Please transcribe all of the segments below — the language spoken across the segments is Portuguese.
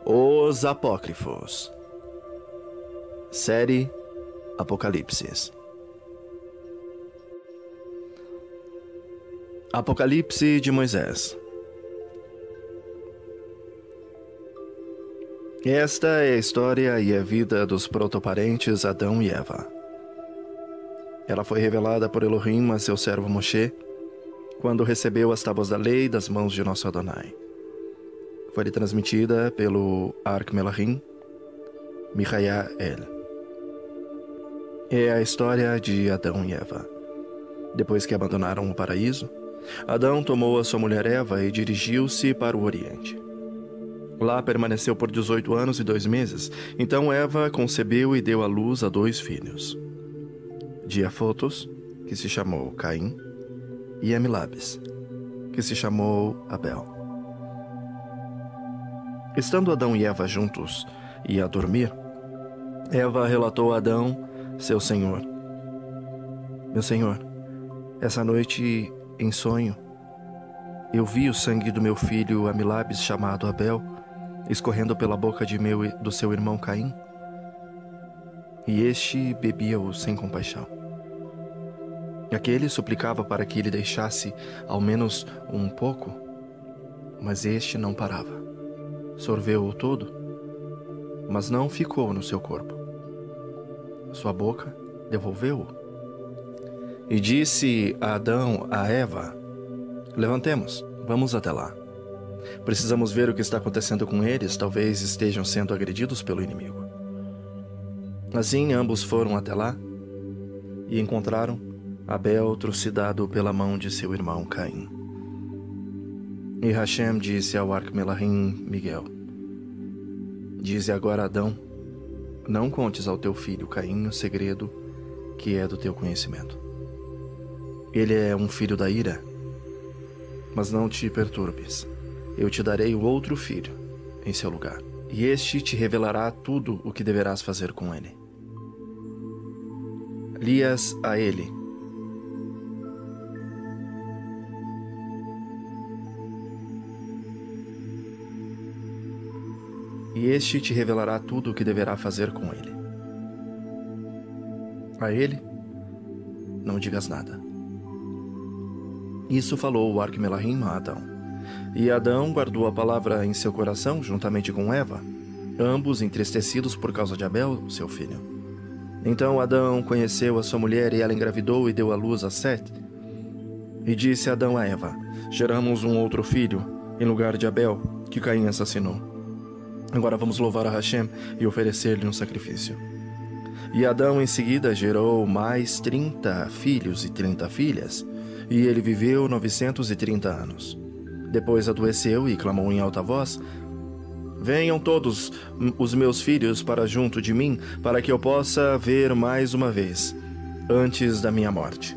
Os Apócrifos. Série Apocalipse. Apocalipse de Moisés. Esta é a história e a vida dos protoparentes Adão e Eva. Ela foi revelada por Elohim a seu servo Moshe, quando recebeu as tábuas da lei das mãos de nosso Adonai. Foi transmitida pelo Ark-Melahim, Michael. É a história de Adão e Eva. Depois que abandonaram o paraíso, Adão tomou a sua mulher Eva e dirigiu-se para o Oriente. Lá permaneceu por 18 anos e 2 meses. Então Eva concebeu e deu à luz a 2 filhos. Diafotos, que se chamou Caim, e Amilabes, que se chamou Abel. Estando Adão e Eva juntos e a dormir, Eva relatou a Adão, seu senhor: Meu senhor, essa noite, em sonho, eu vi o sangue do meu filho Amilabes, chamado Abel, escorrendo pela boca do seu irmão Caim, e este bebia-o sem compaixão. Aquele suplicava para que ele deixasse ao menos um pouco, mas este não parava. Sorveu-o todo, mas não ficou no seu corpo. Sua boca devolveu-o. E disse a Adão a Eva: Levantemos, vamos até lá. Precisamos ver o que está acontecendo com eles, talvez estejam sendo agredidos pelo inimigo. Assim, ambos foram até lá e encontraram Abel trucidado pela mão de seu irmão Caim. E Hashem disse ao Ark-Melahim Miguel: Dize agora a Adão: Não contes ao teu filho Caim o segredo que é do teu conhecimento. Ele é um filho da ira, mas não te perturbes. Eu te darei o outro filho em seu lugar, e este te revelará tudo o que deverás fazer com ele. Lias a ele: E este te revelará tudo o que deverá fazer com ele. A ele, não digas nada. Isso falou o Ark-Melahim a Adão. E Adão guardou a palavra em seu coração, juntamente com Eva, ambos entristecidos por causa de Abel, seu filho. Então Adão conheceu a sua mulher e ela engravidou e deu à luz a Sete. E disse Adão a Eva: Geramos um outro filho, em lugar de Abel, que Caim assassinou. Agora vamos louvar a Hashem e oferecer-lhe um sacrifício. E Adão em seguida gerou mais 30 filhos e 30 filhas, e ele viveu 930 anos. Depois adoeceu e clamou em alta voz: Venham todos os meus filhos para junto de mim, para que eu possa ver mais uma vez, antes da minha morte.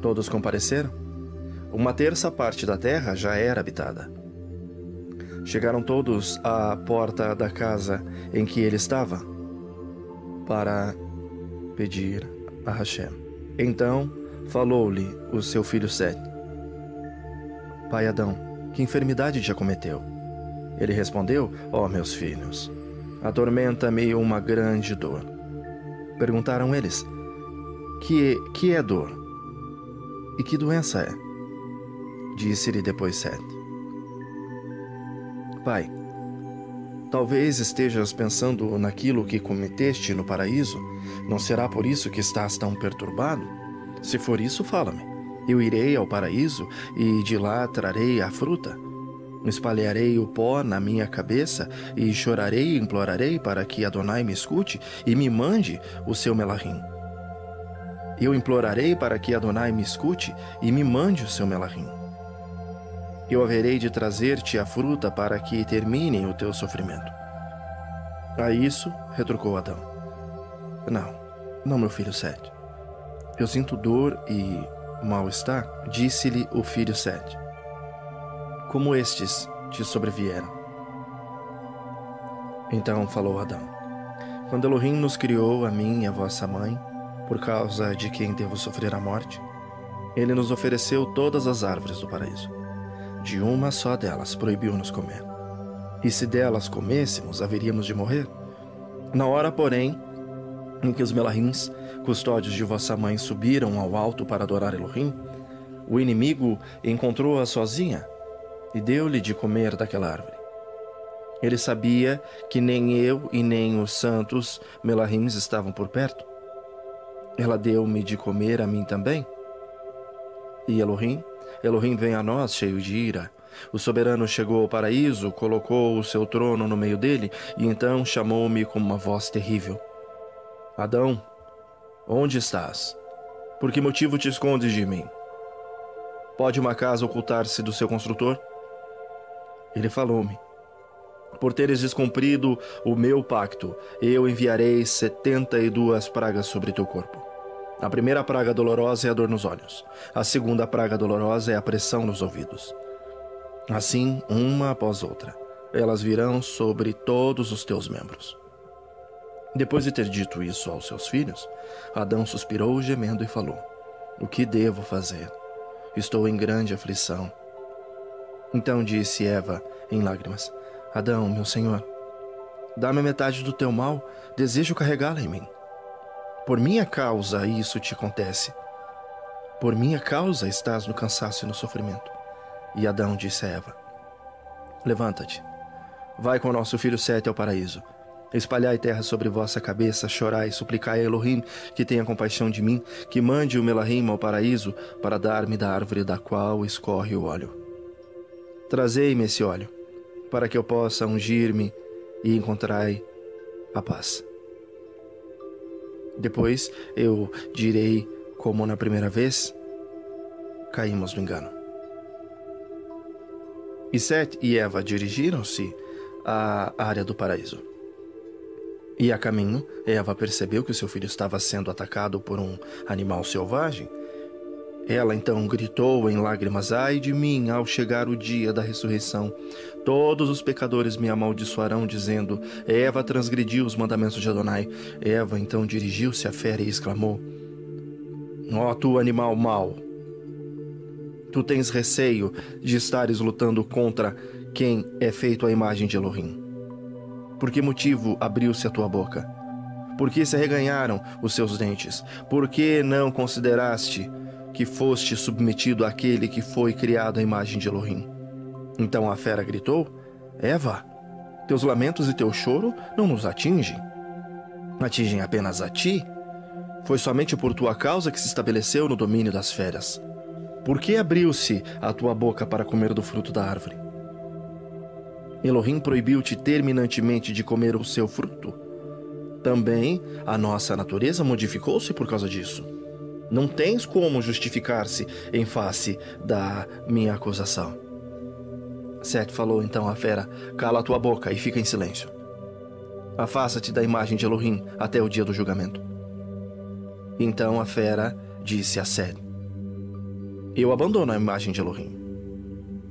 Todos compareceram. 1/3 parte da terra já era habitada. Chegaram todos à porta da casa em que ele estava, para pedir a Hashem. Então falou-lhe o seu filho Sete: Pai Adão, que enfermidade te acometeu? Ele respondeu: Ó meus filhos, atormenta-me uma grande dor. Perguntaram eles: Que é dor? E que doença é? Disse-lhe depois Sete: Pai, talvez estejas pensando naquilo que cometeste no paraíso. Não será por isso que estás tão perturbado? Se for isso, fala-me. Eu irei ao paraíso e de lá trarei a fruta. Espalharei o pó na minha cabeça e chorarei e implorarei para que Adonai me escute e me mande o seu Melahim. Eu implorarei para que Adonai me escute e me mande o seu Melahim. Eu haverei de trazer-te a fruta para que termine o teu sofrimento. A isso, retrucou Adão: Não, meu filho Sete. Eu sinto dor e mal-estar. Disse-lhe o filho Sete: Como estes te sobrevieram? Então falou Adão: Quando Elohim nos criou, a mim e a vossa mãe, por causa de quem devo sofrer a morte, ele nos ofereceu todas as árvores do paraíso. De uma só delas proibiu-nos comer. e se delas comêssemos, haveríamos de morrer. Na hora, porém, em que os Melahims, custódios de vossa mãe, subiram ao alto para adorar Elohim, o inimigo encontrou-a sozinha e deu-lhe de comer daquela árvore. Ele sabia que nem eu e nem os santos Melahims estavam por perto. Ela deu-me de comer a mim também. E Elohim vem a nós cheio de ira. O soberano chegou ao paraíso, colocou o seu trono no meio dele, e então chamou-me com uma voz terrível: Adão, onde estás? Por que motivo te escondes de mim? Pode uma casa ocultar-se do seu construtor? Ele falou-me: por teres descumprido o meu pacto, eu enviarei 72 pragas sobre teu corpo. A primeira praga dolorosa é a dor nos olhos. A segunda praga dolorosa é a pressão nos ouvidos. Assim, uma após outra, elas virão sobre todos os teus membros. Depois de ter dito isso aos seus filhos, Adão suspirou gemendo e falou: o que devo fazer? Estou em grande aflição. Então disse Eva, em lágrimas: Adão, meu senhor, dá-me metade do teu mal, desejo carregá-la em mim. Por minha causa isso te acontece. Por minha causa estás no cansaço e no sofrimento. E Adão disse a Eva: levanta-te, vai com nosso filho Sete ao paraíso. Espalhai terra sobre vossa cabeça, chorai e suplicai a Elohim que tenha compaixão de mim, que mande o Melahim ao paraíso para dar-me da árvore da qual escorre o óleo. Trazei-me esse óleo, para que eu possa ungir-me e encontrai a paz. Depois eu direi, como na primeira vez, caímos no engano. E Sete e Eva dirigiram-se à área do paraíso. E a caminho, Eva percebeu que o seu filho estava sendo atacado por um animal selvagem. Ela então gritou em lágrimas: ai de mim, ao chegar o dia da ressurreição. Todos os pecadores me amaldiçoarão, dizendo: Eva transgrediu os mandamentos de Adonai. Eva então dirigiu-se à fera e exclamou: ó tu animal mau, tu tens receio de estares lutando contra quem é feito à imagem de Elohim. Por que motivo abriu-se a tua boca? Por que se arreganharam os seus dentes? Por que não consideraste que foste submetido àquele que foi criado à imagem de Elohim? Então a fera gritou: Eva, teus lamentos e teu choro não nos atingem. Atingem apenas a ti. Foi somente por tua causa que se estabeleceu no domínio das feras. Por que abriu-se a tua boca para comer do fruto da árvore? Elohim proibiu-te terminantemente de comer o seu fruto. Também a nossa natureza modificou-se por causa disso. Não tens como justificar-se em face da minha acusação. Sete falou então à fera: cala a tua boca e fica em silêncio. Afasta-te da imagem de Elohim até o dia do julgamento. Então a fera disse a Sete: eu abandono a imagem de Elohim.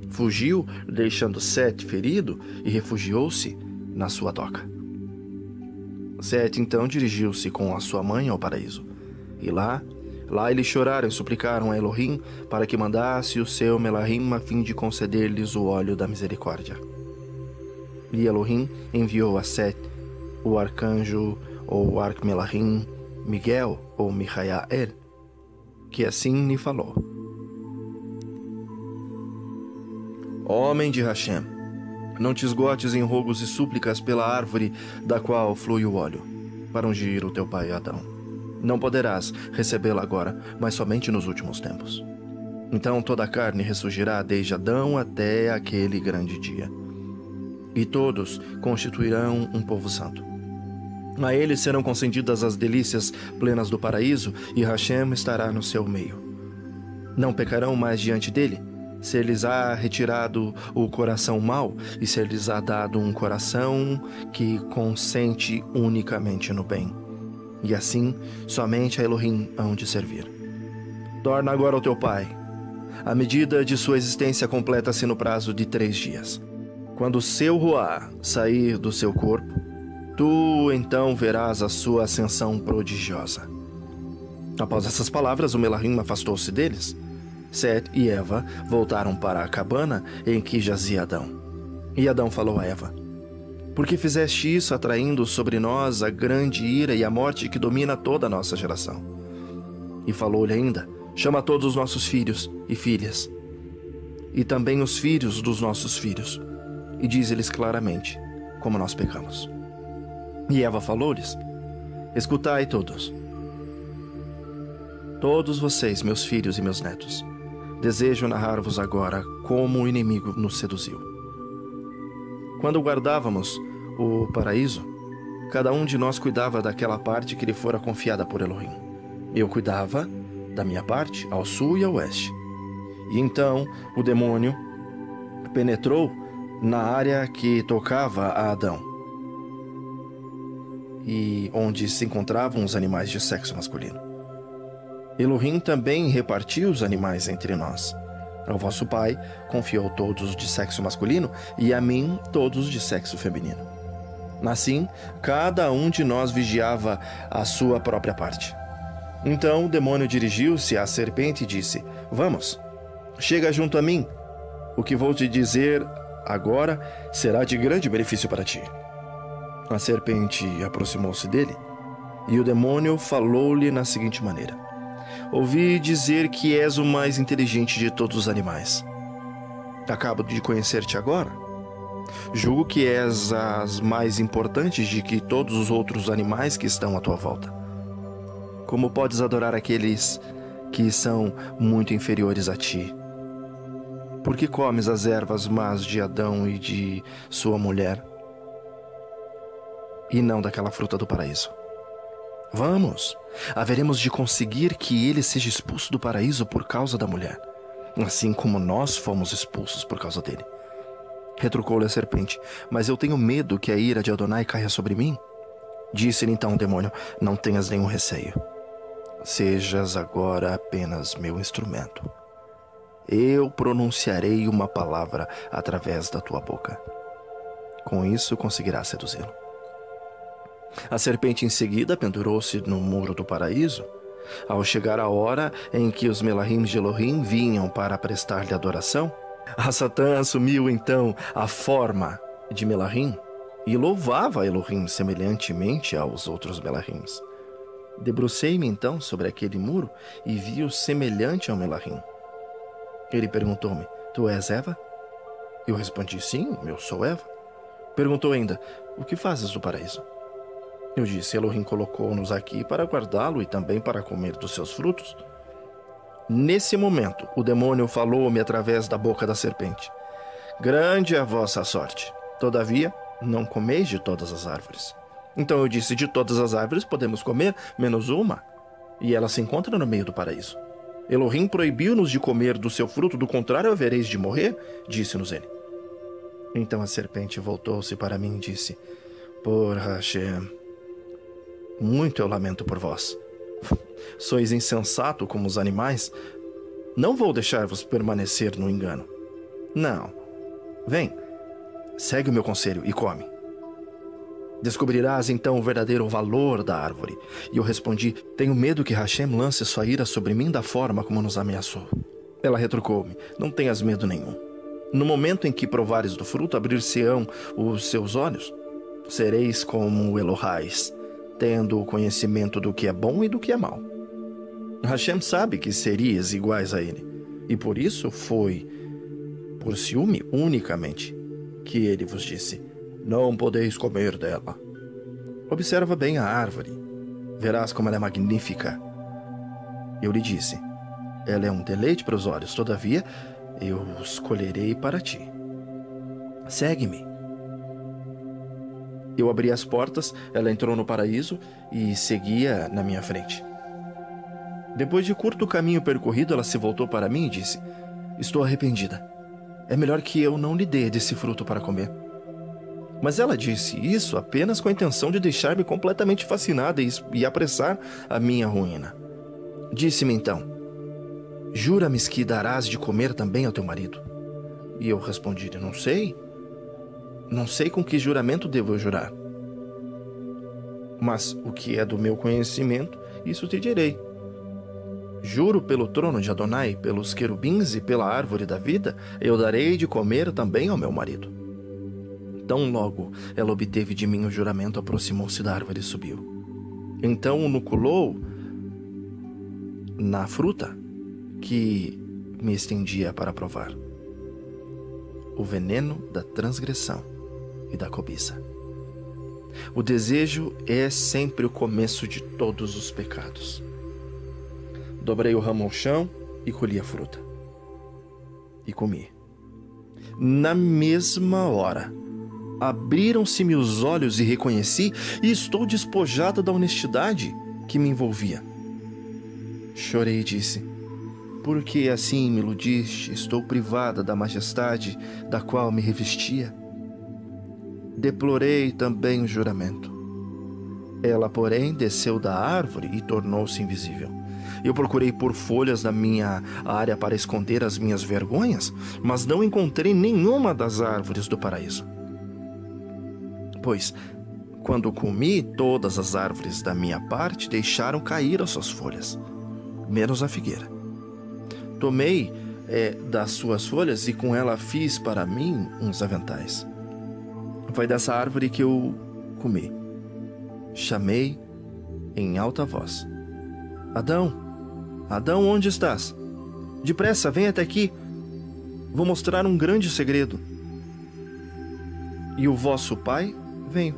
Fugiu, deixando Sete ferido, e refugiou-se na sua toca. Sete então dirigiu-se com a sua mãe ao paraíso. E lá eles choraram e suplicaram a Elohim para que mandasse o seu Melahim a fim de conceder-lhes o óleo da misericórdia. E Elohim enviou a Sete o arcanjo ou arquimelahim Miguel ou Michael, que assim lhe falou: homem de Hashem, não te esgotes em rogos e súplicas pela árvore da qual flui o óleo, para ungir o teu pai Adão. Não poderás recebê-la agora, mas somente nos últimos tempos. Então toda a carne ressurgirá desde Adão até aquele grande dia. E todos constituirão um povo santo. A eles serão concedidas as delícias plenas do paraíso, e Hashem estará no seu meio. Não pecarão mais diante dele, se lhes há retirado o coração mau, e se lhes há dado um coração que consente unicamente no bem. E assim, somente a Elohim hão de servir. Torna agora ao teu pai. A medida de sua existência completa-se no prazo de 3 dias. Quando o seu ruá sair do seu corpo, tu então verás a sua ascensão prodigiosa. Após essas palavras, o Melahim afastou-se deles. Sete e Eva voltaram para a cabana em que jazia Adão. E Adão falou a Eva: Por que fizeste isso, atraindo sobre nós a grande ira e a morte que domina toda a nossa geração? E falou-lhe ainda: chama todos os nossos filhos e filhas, e também os filhos dos nossos filhos, e diz-lhes claramente como nós pecamos. E Eva falou-lhes: escutai todos vocês, meus filhos e meus netos. Desejo narrar-vos agora como o inimigo nos seduziu. Quando guardávamos o paraíso, cada um de nós cuidava daquela parte que lhe fora confiada por Elohim. Eu cuidava da minha parte, ao sul e ao oeste. E então o demônio penetrou na área que tocava a Adão, e onde se encontravam os animais de sexo masculino. Elohim também repartiu os animais entre nós. Ao vosso pai confiou todos de sexo masculino, e a mim todos de sexo feminino. Assim, cada um de nós vigiava a sua própria parte. Então o demônio dirigiu-se à serpente e disse: vamos, chega junto a mim. O que vou te dizer agora será de grande benefício para ti. A serpente aproximou-se dele, e o demônio falou-lhe na seguinte maneira: ouvi dizer que és o mais inteligente de todos os animais. Acabo de conhecer-te agora. Julgo que és as mais importantes de que todos os outros animais que estão à tua volta. Como podes adorar aqueles que são muito inferiores a ti? Por que comes as ervas más de Adão e de sua mulher, e não daquela fruta do paraíso? Vamos, haveremos de conseguir que ele seja expulso do paraíso por causa da mulher, assim como nós fomos expulsos por causa dele. Retrucou-lhe a serpente: mas eu tenho medo que a ira de Adonai caia sobre mim. Disse-lhe então o demônio: não tenhas nenhum receio. Sejas agora apenas meu instrumento. Eu pronunciarei uma palavra através da tua boca. Com isso conseguirás seduzi-lo. A serpente em seguida pendurou-se no muro do paraíso. Ao chegar a hora em que os Melahim de Elohim vinham para prestar-lhe adoração, a Satã assumiu então a forma de Melahim e louvava Elohim semelhantemente aos outros Melahims. Debrucei-me então sobre aquele muro e vi-o semelhante ao Melahim. Ele perguntou-me: tu és Eva? Eu respondi: sim, eu sou Eva. Perguntou ainda: o que fazes no paraíso? Eu disse: Elohim colocou-nos aqui para guardá-lo e também para comer dos seus frutos. Nesse momento, o demônio falou-me através da boca da serpente: grande é a vossa sorte. Todavia, não comeis de todas as árvores. Então eu disse: de todas as árvores podemos comer, menos uma, e ela se encontra no meio do paraíso. Elohim proibiu-nos de comer do seu fruto, do contrário havereis de morrer, disse-nos ele. Então a serpente voltou-se para mim e disse: por Hashem, muito eu lamento por vós. Sois insensato como os animais. Não vou deixar-vos permanecer no engano. Não. Vem, segue o meu conselho e come. Descobrirás então o verdadeiro valor da árvore. E eu respondi: tenho medo que Hashem lance sua ira sobre mim da forma como nos ameaçou. Ela retrucou-me: não tenhas medo nenhum. No momento em que provares do fruto, abrir-se-ão os seus olhos. Sereis como Elohais, tendo o conhecimento do que é bom e do que é mal. Hashem sabe que serias iguais a ele, e por isso foi, por ciúme unicamente, que ele vos disse: não podeis comer dela. Observa bem a árvore, verás como ela é magnífica. Eu lhe disse: ela é um deleite para os olhos, todavia eu escolherei para ti. Segue-me. Eu abri as portas, ela entrou no paraíso e seguia na minha frente. Depois de curto caminho percorrido, ela se voltou para mim e disse: estou arrependida. É melhor que eu não lhe dê desse fruto para comer. Mas ela disse isso apenas com a intenção de deixar-me completamente fascinada e apressar a minha ruína. Disse-me então: jura-me que darás de comer também ao teu marido. E eu respondi: não sei. Não sei com que juramento devo eu jurar. Mas o que é do meu conhecimento, isso te direi. Juro pelo trono de Adonai, pelos querubins e pela árvore da vida, eu darei de comer também ao meu marido. Tão logo ela obteve de mim o juramento, aproximou-se da árvore e subiu. Então inoculou na fruta que me estendia para provar o veneno da transgressão e da cobiça. O desejo é sempre o começo de todos os pecados. Dobrei o ramo ao chão e colhi a fruta. E comi. Na mesma hora, abriram-se-me os olhos e reconheci, e estou despojada da honestidade que me envolvia. Chorei e disse: por que assim me iludiste? Estou privada da majestade da qual me revestia. Deplorei também o juramento. Ela, porém, desceu da árvore e tornou-se invisível. Eu procurei por folhas na minha área para esconder as minhas vergonhas, mas não encontrei nenhuma das árvores do paraíso. Pois, quando comi, todas as árvores da minha parte deixaram cair as suas folhas, menos a figueira. Tomei das suas folhas e com ela fiz para mim uns aventais. Foi dessa árvore que eu comi. Chamei em alta voz: Adão, Adão, onde estás? Depressa, vem até aqui. Vou mostrar um grande segredo. E o vosso pai veio.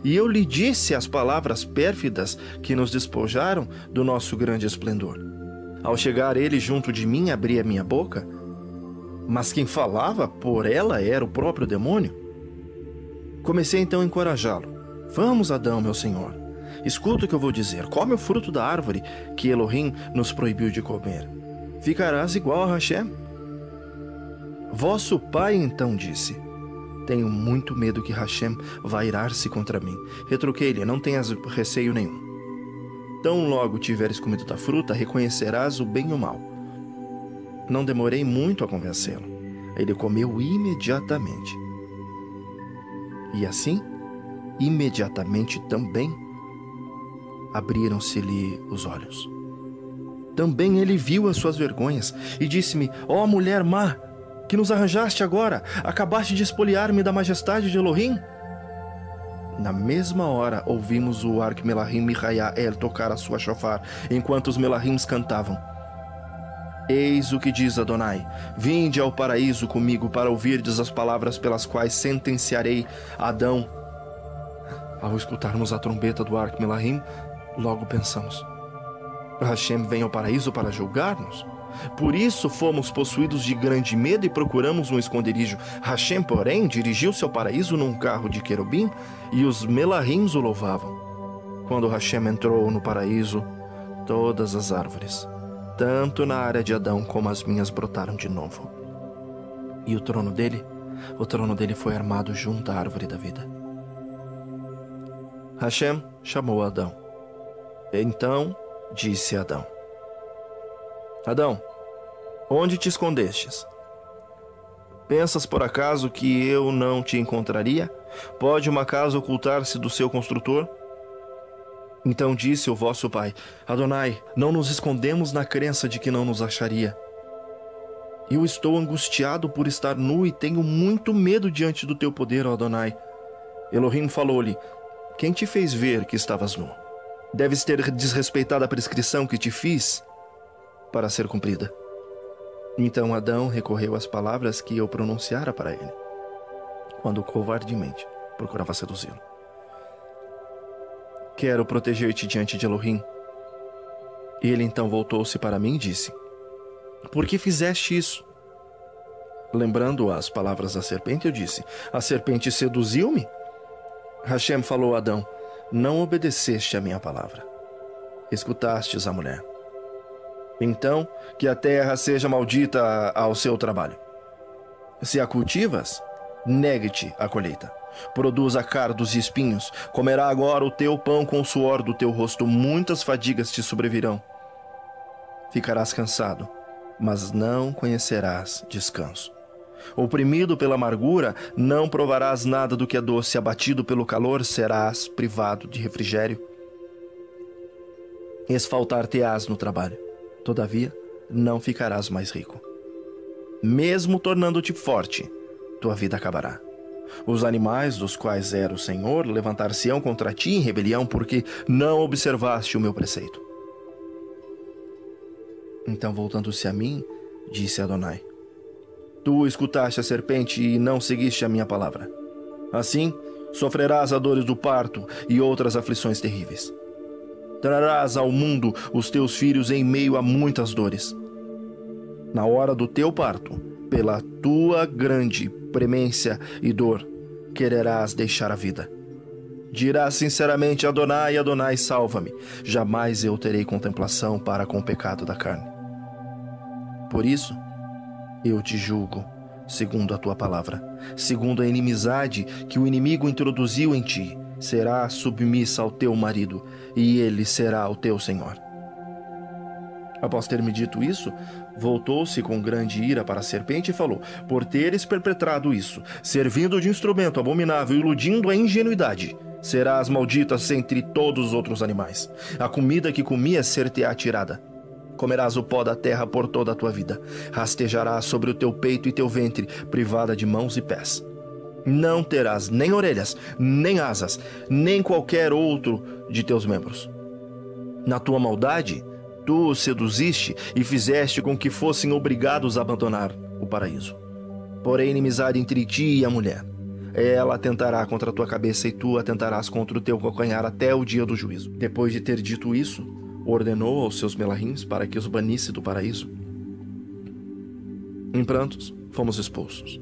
E eu lhe disse as palavras pérfidas que nos despojaram do nosso grande esplendor. Ao chegar ele junto de mim, abri a minha boca, mas quem falava por ela era o próprio demônio. Comecei então a encorajá-lo. Vamos, Adão, meu senhor. Escuta o que eu vou dizer. Come o fruto da árvore que Elohim nos proibiu de comer. Ficarás igual a Hashem. Vosso pai então disse: tenho muito medo que Hashem vá irar-se contra mim. Retruquei-lhe: não tenhas receio nenhum. Tão logo tiveres comido da fruta, reconhecerás o bem e o mal. Não demorei muito a convencê-lo. Ele comeu imediatamente. E assim, imediatamente também, abriram-se-lhe os olhos. Também ele viu as suas vergonhas e disse-me: ó mulher má, que nos arranjaste agora? Acabaste de espoliar-me da majestade de Elohim? Na mesma hora, ouvimos o Ark Melahim Michael tocar a sua shofar, enquanto os Melahims cantavam: eis o que diz Adonai: vinde ao paraíso comigo para ouvirdes as palavras pelas quais sentenciarei Adão. Ao escutarmos a trombeta do Ark Melahim, logo pensamos: Hashem vem ao paraíso para julgar-nos? Por isso fomos possuídos de grande medo e procuramos um esconderijo. Hashem, porém, dirigiu-se ao paraíso num carro de querubim e os Melahims o louvavam. Quando Hashem entrou no paraíso, todas as árvores, tanto na área de Adão como as minhas, brotaram de novo. E o trono dele foi armado junto à árvore da vida. Hashem chamou Adão. Então disse Adão: Adão, onde te escondestes? Pensas por acaso que eu não te encontraria? Pode uma casa ocultar-se do seu construtor? Então disse o vosso pai: Adonai, não nos escondemos na crença de que não nos acharia. Eu estou angustiado por estar nu e tenho muito medo diante do teu poder, ó Adonai. Elohim falou-lhe: quem te fez ver que estavas nu? Deves ter desrespeitado a prescrição que te fiz para ser cumprida. Então Adão recorreu às palavras que eu pronunciara para ele, quando covardemente procurava seduzi-lo. Quero proteger-te diante de Elohim. Ele então voltou-se para mim e disse: por que fizeste isso? Lembrando as palavras da serpente, eu disse: a serpente seduziu-me? Hashem falou a Adão: não obedeceste a minha palavra. Escutastes a mulher. Então, que a terra seja maldita ao seu trabalho. Se a cultivas, negue-te a colheita. Produza cardos e espinhos. Comerá agora o teu pão com o suor do teu rosto. Muitas fadigas te sobrevirão. Ficarás cansado, mas não conhecerás descanso. Oprimido pela amargura, não provarás nada do que é doce. Abatido pelo calor, serás privado de refrigério. Esfaltar-te-ás no trabalho. Todavia, não ficarás mais rico. Mesmo tornando-te forte, tua vida acabará. Os animais dos quais era o Senhor levantar-se-ão contra ti em rebelião, porque não observaste o meu preceito. Então, voltando-se a mim, disse Adonai: Tu escutaste a serpente e não seguiste a minha palavra. Assim, sofrerás as dores do parto e outras aflições terríveis. Trarás ao mundo os teus filhos em meio a muitas dores. Na hora do teu parto, pela tua grande premência e dor, quererás deixar a vida. Dirás sinceramente: Adonai, Adonai, salva-me. Jamais eu terei contemplação para com o pecado da carne. Por isso, eu te julgo, segundo a tua palavra, segundo a inimizade que o inimigo introduziu em ti. Será submissa ao teu marido, e ele será o teu senhor. Após ter-me dito isso, voltou-se com grande ira para a serpente e falou: Por teres perpetrado isso, servindo de instrumento abominável e iludindo a ingenuidade, serás maldita entre todos os outros animais. A comida que comias ser-te-á tirada. Comerás o pó da terra por toda a tua vida. Rastejarás sobre o teu peito e teu ventre, privada de mãos e pés. Não terás nem orelhas, nem asas, nem qualquer outro de teus membros. Na tua maldade, tu os seduziste e fizeste com que fossem obrigados a abandonar o paraíso. Porém, inimizade entre ti e a mulher. Ela atentará contra a tua cabeça e tu atentarás contra o teu calcanhar até o dia do juízo. Depois de ter dito isso, ordenou aos seus melahins para que os banisse do paraíso. Em prantos, fomos expulsos.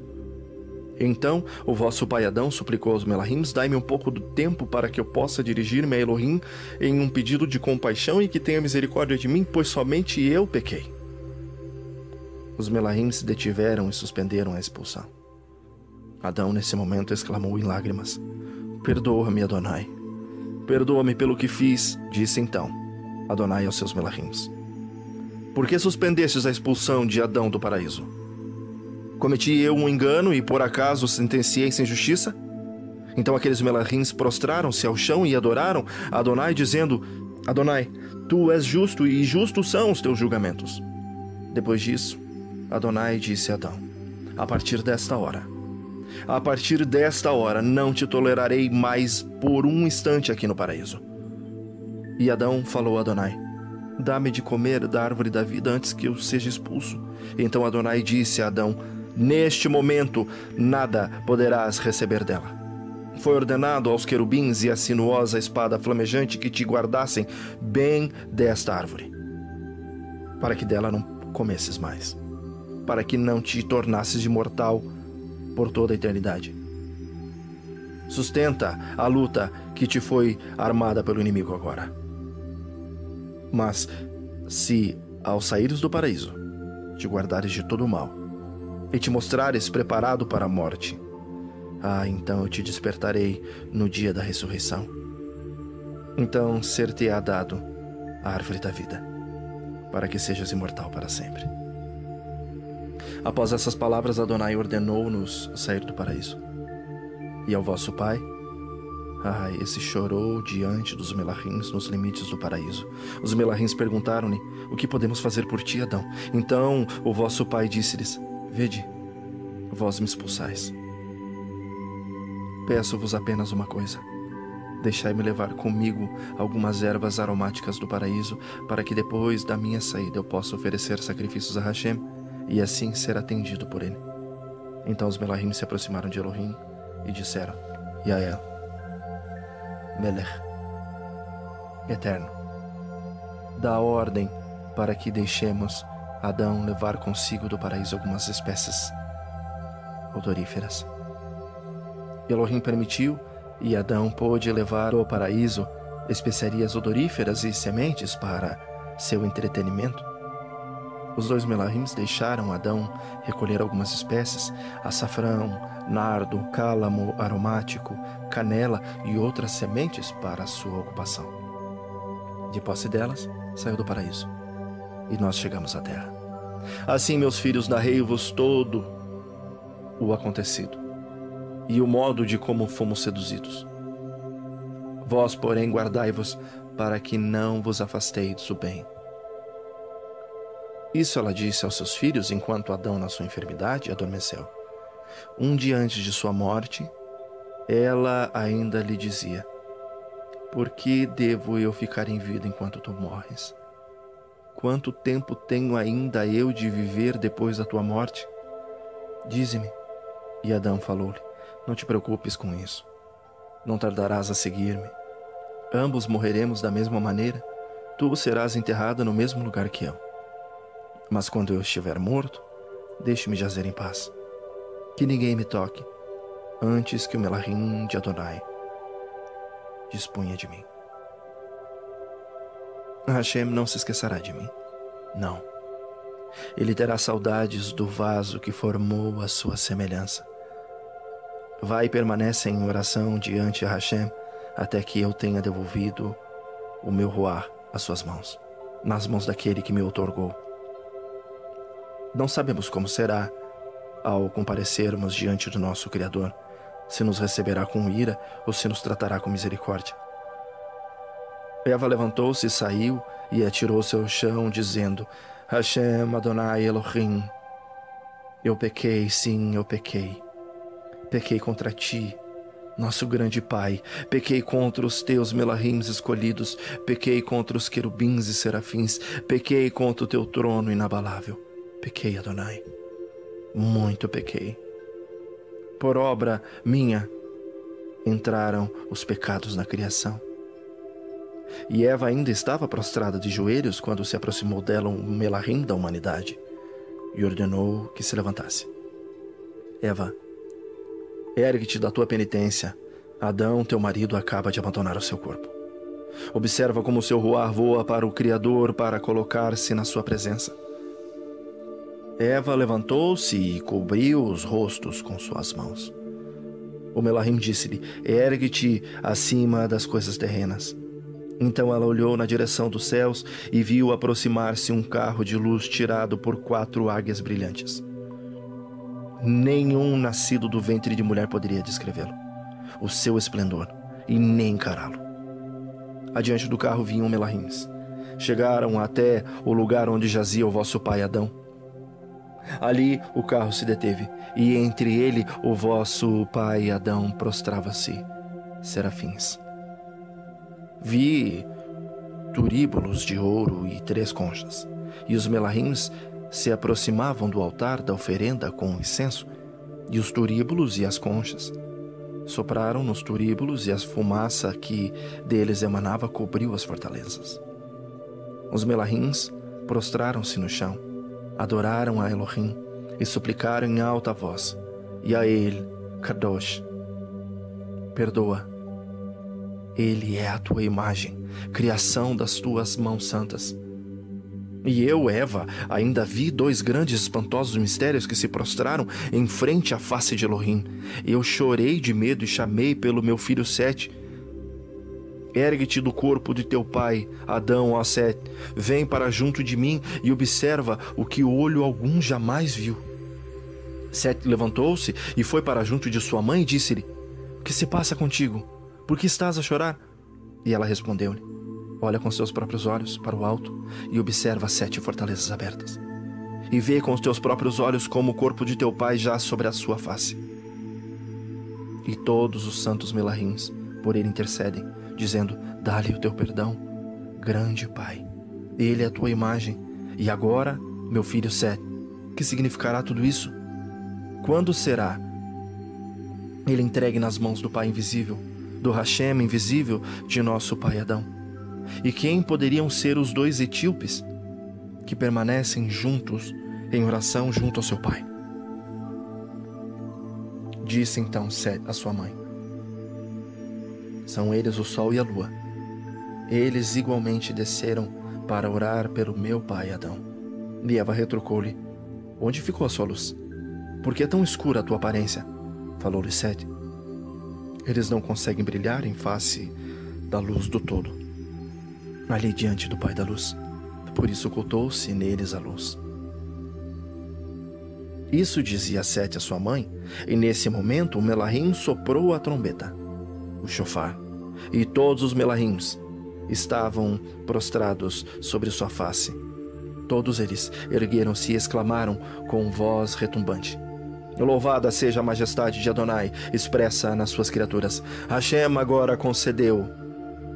Então o vosso pai Adão suplicou aos melahims: Dai-me um pouco do tempo para que eu possa dirigir-me a Elohim em um pedido de compaixão e que tenha misericórdia de mim, pois somente eu pequei. Os melahims se detiveram e suspenderam a expulsão. Adão, nesse momento, exclamou em lágrimas: Perdoa-me, Adonai. Perdoa-me pelo que fiz. Disse então Adonai aos seus melahims: Por que suspendestes a expulsão de Adão do paraíso? Cometi eu um engano e por acaso sentenciei sem justiça? Então aqueles melahims prostraram-se ao chão e adoraram Adonai, dizendo: Adonai, tu és justo e justos são os teus julgamentos. Depois disso, Adonai disse a Adão: A partir desta hora não te tolerarei mais por um instante aqui no paraíso. E Adão falou a Adonai: Dá-me de comer da árvore da vida antes que eu seja expulso. Então Adonai disse a Adão: Neste momento, nada poderás receber dela. Foi ordenado aos querubins e à sinuosa espada flamejante que te guardassem bem desta árvore, para que dela não comesses mais, para que não te tornasses imortal por toda a eternidade. Sustenta a luta que te foi armada pelo inimigo agora. Mas, se, ao saíres do paraíso, te guardares de todo o mal, e te mostrares preparado para a morte, então eu te despertarei no dia da ressurreição. Então ser-te-á dado a árvore da vida, para que sejas imortal para sempre. Após essas palavras, Adonai ordenou-nos sair do paraíso. E ao vosso pai, esse chorou diante dos melahims nos limites do paraíso. Os melahims perguntaram-lhe: O que podemos fazer por ti, Adão? Então o vosso pai disse-lhes: Vede, vós me expulsais. Peço-vos apenas uma coisa: deixai-me levar comigo algumas ervas aromáticas do paraíso, para que depois da minha saída eu possa oferecer sacrifícios a Hashem, e assim ser atendido por ele. Então os melahims se aproximaram de Elohim e disseram: Yael, Melech, Eterno, dá ordem para que deixemos Adão levar consigo do paraíso algumas espécies odoríferas. Elohim permitiu, e Adão pôde levar ao paraíso especiarias odoríferas e sementes para seu entretenimento. Os dois melahims deixaram Adão recolher algumas espécies: açafrão, nardo, cálamo aromático, canela e outras sementes para sua ocupação. De posse delas, saiu do paraíso, e nós chegamos à terra. Assim, meus filhos, narrei-vos todo o acontecido e o modo de como fomos seduzidos. Vós, porém, guardai-vos para que não vos afasteis do bem. Isso ela disse aos seus filhos enquanto Adão, na sua enfermidade, adormeceu. Um dia antes de sua morte, Ela ainda lhe dizia: por que devo eu ficar em vida enquanto tu morres? Quanto tempo tenho ainda eu de viver depois da tua morte? Dize-me. E Adão falou-lhe: não te preocupes com isso. Não tardarás a seguir-me. Ambos morreremos da mesma maneira. Tu serás enterrada no mesmo lugar que eu. Mas quando eu estiver morto, deixe-me jazer em paz. Que ninguém me toque, antes que o Melahim de Adonai disponha de mim. Hashem não se esquecerá de mim. Não. Ele terá saudades do vaso que formou a sua semelhança. Vai e permanece em oração diante de Hashem até que eu tenha devolvido o meu ruar às suas mãos, nas mãos daquele que me outorgou. Não sabemos como será ao comparecermos diante do nosso Criador, se nos receberá com ira ou se nos tratará com misericórdia. Eva levantou-se e saiu e atirou-se ao chão, dizendo: Hashem Adonai Elohim, eu pequei, sim, eu pequei. Pequei contra ti, nosso grande Pai. Pequei contra os teus Melahims escolhidos. Pequei contra os querubins e serafins. Pequei contra o teu trono inabalável. Pequei, Adonai. Muito pequei. Por obra minha entraram os pecados na criação. E Eva ainda estava prostrada de joelhos quando se aproximou dela um Melahim da humanidade e ordenou que se levantasse. Eva, ergue-te da tua penitência. Adão, teu marido, acaba de abandonar o seu corpo. Observa como o seu ruar voa para o Criador para colocar-se na sua presença. Eva levantou-se e cobriu os rostos com suas mãos. O Melahim disse-lhe: ergue-te acima das coisas terrenas. Então ela olhou na direção dos céus e viu aproximar-se um carro de luz tirado por 4 águias brilhantes. Nenhum nascido do ventre de mulher poderia descrevê-lo, o seu esplendor, e nem encará-lo. Adiante do carro vinham Melahims. Chegaram até o lugar onde jazia o vosso pai Adão. Ali o carro se deteve, e entre ele o vosso pai Adão prostrava-se, serafins. Vi turíbulos de ouro e 3 conchas, e os Melahims se aproximavam do altar da oferenda com incenso, e os turíbulos e as conchas sopraram nos turíbulos, e a fumaça que deles emanava cobriu as fortalezas. Os Melahims prostraram-se no chão, adoraram a Elohim e suplicaram em alta voz: e a ele, Kadosh, perdoa. Ele é a tua imagem, criação das tuas mãos santas. E eu, Eva, ainda vi 2 grandes e espantosos mistérios que se prostraram em frente à face de Elohim. Eu chorei de medo e chamei pelo meu filho Sete. Ergue-te do corpo de teu pai, Adão, ó Sete. Vem para junto de mim e observa o que olho algum jamais viu. Sete levantou-se e foi para junto de sua mãe e disse-lhe: o que se passa contigo? Por que estás a chorar? E ela respondeu-lhe: olha com seus próprios olhos para o alto e observa 7 fortalezas abertas. E vê com os teus próprios olhos como o corpo de teu pai jaz sobre a sua face. E todos os santos Melahims por ele intercedem, dizendo: dá-lhe o teu perdão, grande Pai. Ele é a tua imagem. E agora, meu filho Sete, que significará tudo isso? Quando será ele entregue nas mãos do Pai invisível, do Hashem invisível de nosso pai Adão? E quem poderiam ser os 2 etíopes que permanecem juntos em oração junto ao seu pai? Disse então Sete a sua mãe: são eles o sol e a lua. Eles igualmente desceram para orar pelo meu pai Adão. E Eva retrucou-lhe: onde ficou a sua luz? Por que é tão escura a tua aparência? Falou-lhe Sete: eles não conseguem brilhar em face da luz do todo, ali diante do Pai da luz. Por isso ocultou-se neles a luz. Isso dizia Sete a sua mãe, e nesse momento o Melahim soprou a trombeta, o shofar, e todos os Melahims estavam prostrados sobre sua face. Todos eles ergueram-se e exclamaram com voz retumbante: Louvada seja a majestade de Adonai, expressa nas suas criaturas. Hashem agora concedeu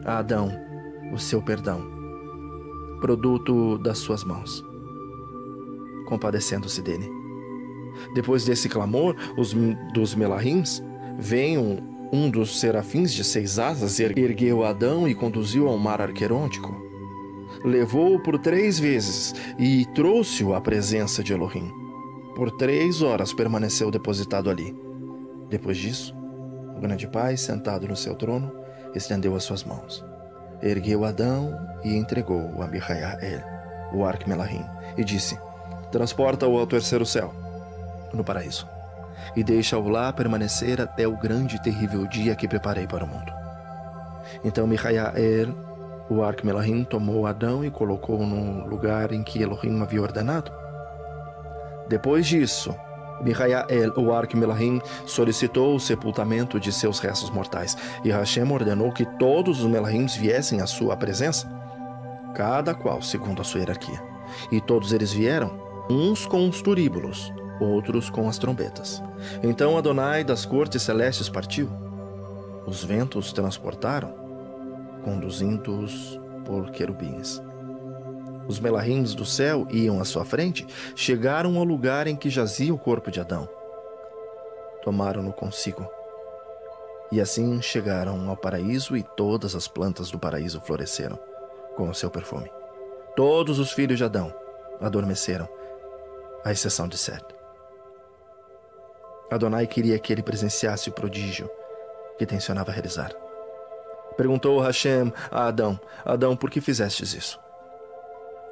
a Adão o seu perdão, produto das suas mãos, compadecendo-se dele. Depois desse clamor, dos Melahims, veio um dos serafins de 6 asas, ergueu Adão e conduziu ao mar Arquerontico. Levou-o por 3 vezes e trouxe-o à presença de Elohim. Por 3 horas permaneceu depositado ali. Depois disso, o grande Pai, sentado no seu trono, estendeu as suas mãos, ergueu Adão e entregou-o a Michael, o Arque-Melahim, e disse: transporta-o ao 3º céu, no paraíso, e deixa-o lá permanecer até o grande e terrível dia que preparei para o mundo. Então Michael, o Arque-Melahim, tomou Adão e colocou-o no lugar em que Elohim havia ordenado. Depois disso, Michael, o Arque-Melahim, solicitou o sepultamento de seus restos mortais, e Hashem ordenou que todos os Melahims viessem à sua presença, cada qual segundo a sua hierarquia. E todos eles vieram, uns com os turíbulos, outros com as trombetas. Então Adonai das cortes celestes partiu. Os ventos transportaram, conduzindo-os por querubins. Os Melahims do céu iam à sua frente, chegaram ao lugar em que jazia o corpo de Adão. Tomaram-no consigo. E assim chegaram ao paraíso, e todas as plantas do paraíso floresceram com o seu perfume. Todos os filhos de Adão adormeceram, à exceção de Sete. Adonai queria que ele presenciasse o prodígio que tencionava realizar. Perguntou Hashem a Adão: Adão, por que fizestes isso?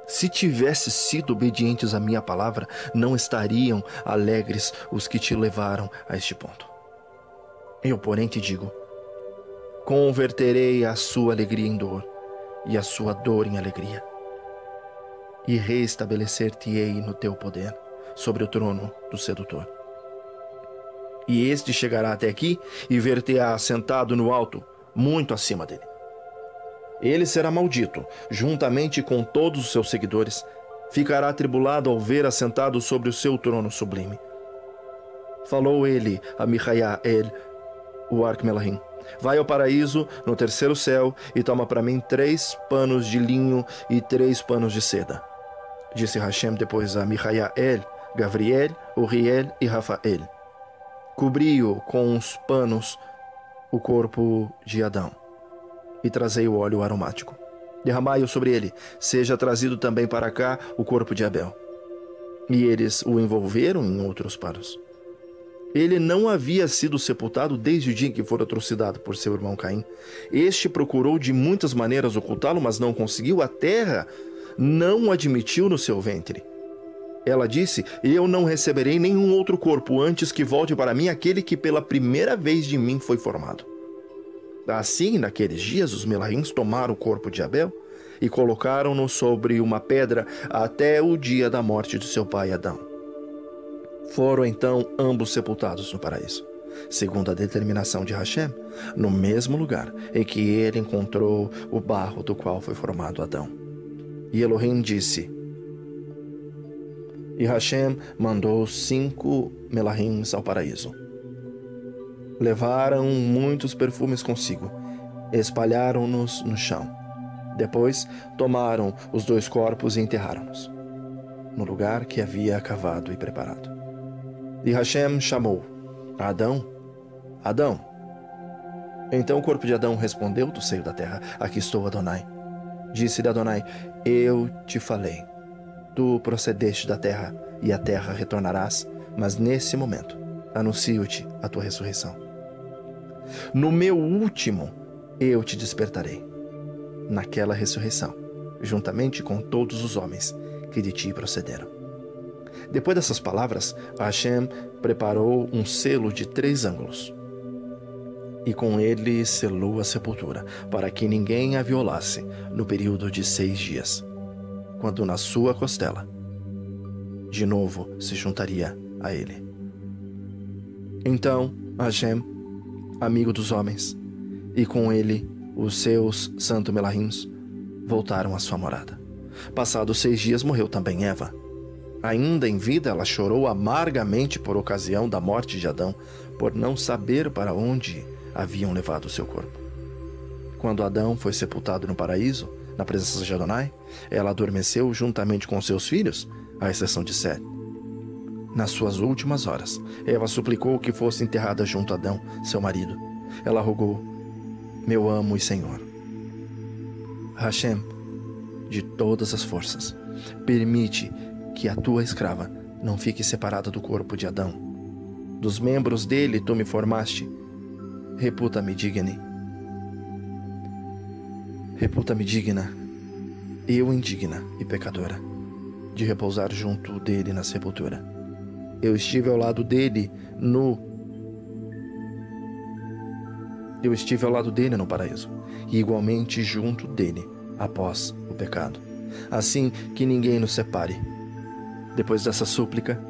Se tivesses sido obedientes à minha palavra, não estariam alegres os que te levaram a este ponto. Eu, porém, te digo: converterei a sua alegria em dor e a sua dor em alegria, e reestabelecer-te-ei no teu poder sobre o trono do sedutor. E este chegará até aqui e ver-te-á sentado no alto, muito acima dele. Ele será maldito, juntamente com todos os seus seguidores. Ficará atribulado ao ver assentado sobre o seu trono sublime. Falou ele a Michael, o Arque-Melahim: vai ao paraíso, no 3º céu, e toma para mim 3 panos de linho e 3 panos de seda. Disse Hashem depois a Michael, Gavriel, Uriel e Rafael: cobri-o com os panos o corpo de Adão, e trazei o óleo aromático. Derramai-o sobre ele. Seja trazido também para cá o corpo de Abel. E eles o envolveram em outros panos. Ele não havia sido sepultado desde o dia em que fora trucidado por seu irmão Caim. Este procurou de muitas maneiras ocultá-lo, mas não conseguiu. A terra não o admitiu no seu ventre. Ela disse: eu não receberei nenhum outro corpo antes que volte para mim aquele que pela primeira vez de mim foi formado. Assim, naqueles dias, os Melahims tomaram o corpo de Abel e colocaram-no sobre uma pedra até o dia da morte de seu pai Adão. Foram então ambos sepultados no paraíso, segundo a determinação de Hashem, no mesmo lugar em que ele encontrou o barro do qual foi formado Adão. E Elohim disse: e Hashem mandou 5 Melahims ao paraíso. Levaram muitos perfumes consigo, espalharam-nos no chão. Depois tomaram os 2 corpos e enterraram-nos no lugar que havia cavado e preparado. E Hashem chamou: Adão, Adão. Então o corpo de Adão respondeu do seio da terra: aqui estou, Adonai. Disse-lhe Adonai: eu te falei, tu procedeste da terra, e à terra retornarás, mas nesse momento anuncio-te a tua ressurreição. No meu último eu te despertarei, naquela ressurreição, juntamente com todos os homens que de ti procederam. Depois dessas palavras, Hashem preparou um selo de 3 ângulos, e com ele selou a sepultura, para que ninguém a violasse no período de 6 dias, quando na sua costela de novo se juntaria a ele. Então Hashem, amigo dos homens, e com ele os seus santos Melahims, voltaram à sua morada. Passados 6 dias morreu também Eva. Ainda em vida, ela chorou amargamente por ocasião da morte de Adão, por não saber para onde haviam levado o seu corpo. Quando Adão foi sepultado no paraíso, na presença de Adonai, ela adormeceu juntamente com seus filhos, à exceção de Sete. Nas suas últimas horas, Eva suplicou que fosse enterrada junto a Adão, seu marido. Ela rogou: meu amo e Senhor, Hashem, de todas as forças, permite que a tua escrava não fique separada do corpo de Adão. Dos membros dele tu me formaste. Reputa-me digna, eu indigna e pecadora, de repousar junto dele na sepultura. Eu estive ao lado dele no paraíso, e igualmente junto dele após o pecado, assim que ninguém nos separe. Depois dessa súplica,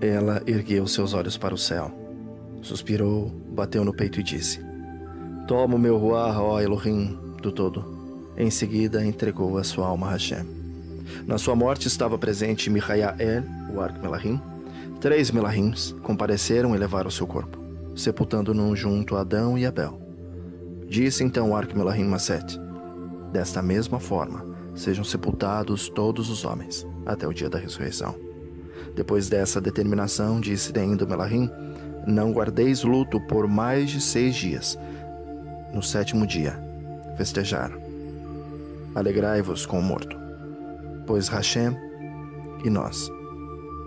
ela ergueu seus olhos para o céu, suspirou, bateu no peito e disse: toma o meu ruach, ó Elohim do todo. Em seguida, entregou a sua alma a Hashem. Na sua morte estava presente Michael, o Arque-Melahim. 3 Melahims compareceram e levaram seu corpo, sepultando-no junto a Adão e Abel. Disse então o Arque-Melahim a Sete: desta mesma forma, sejam sepultados todos os homens, até o dia da ressurreição. Depois dessa determinação, disse ainda o Melahim: não guardeis luto por mais de 6 dias. No 7º dia, festejaram. Alegrai-vos com o morto, pois Hashem e nós,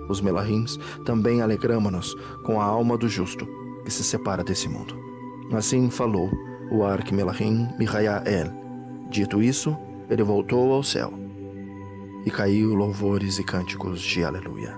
os Melahims, também alegramo-nos com a alma do justo que se separa desse mundo. Assim falou o Arque-Melahim Michael. Dito isso, ele voltou ao céu e caiu louvores e cânticos de aleluia.